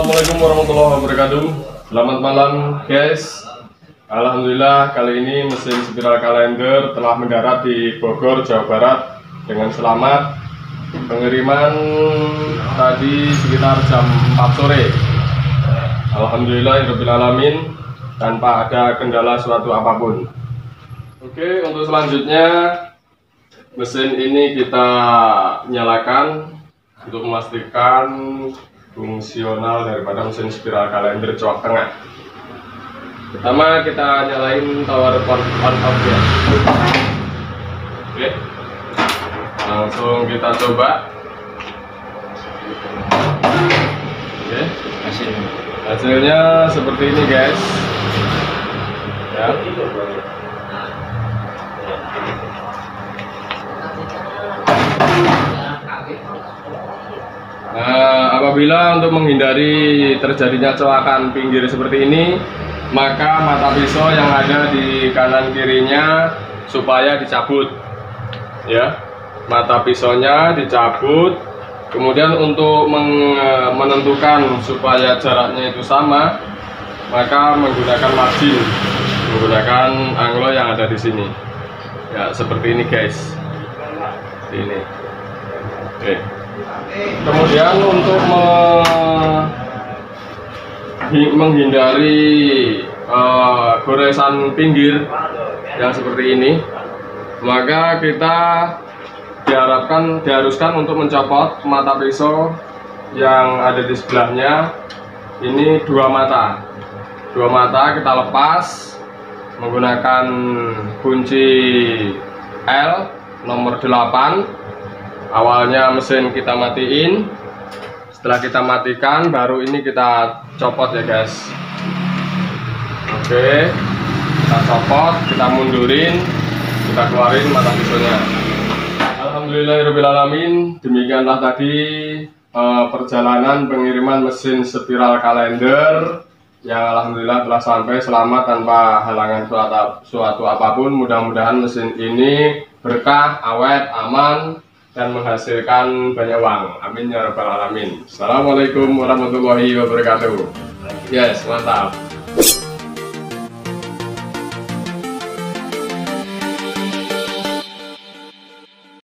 Assalamualaikum warahmatullahi wabarakatuh. Selamat malam guys. Alhamdulillah kali ini mesin spiral kalender telah mendarat di Bogor, Jawa Barat dengan selamat. Pengiriman tadi sekitar jam 4 sore. Alhamdulillahirobbilalamin, tanpa ada kendala suatu apapun. Oke, untuk selanjutnya mesin ini kita nyalakan untuk memastikan fungsional daripada mesin spiral kalender coak tengah. Pertama kita nyalain tower on off ya. Oke, langsung kita coba. Oke, hasilnya seperti ini guys ya. Nah, apabila untuk menghindari terjadinya coakan pinggir seperti ini, maka mata pisau yang ada di kanan kirinya supaya dicabut ya. Mata pisaunya dicabut. Kemudian untuk menentukan supaya jaraknya itu sama, maka menggunakan margin, menggunakan anglo yang ada di sini ya, seperti ini guys. Ini oke. Kemudian untuk menghindari goresan pinggir yang seperti ini, maka kita diharuskan untuk mencopot mata pisau yang ada di sebelahnya. Ini dua mata kita lepas menggunakan kunci L nomor 8. Awalnya mesin kita matiin, setelah kita matikan baru ini kita copot ya guys. Oke, kita copot, kita mundurin, kita keluarin mata pisaunya. Alhamdulillahirobbilalamin, demikianlah tadi perjalanan pengiriman mesin spiral kalender yang alhamdulillah telah sampai selamat tanpa halangan suatu apapun. Mudah-mudahan mesin ini berkah, awet, aman, dan menghasilkan banyak uang. Amin ya rabbal alamin. Assalamualaikum warahmatullahi wabarakatuh. Yes, mantap.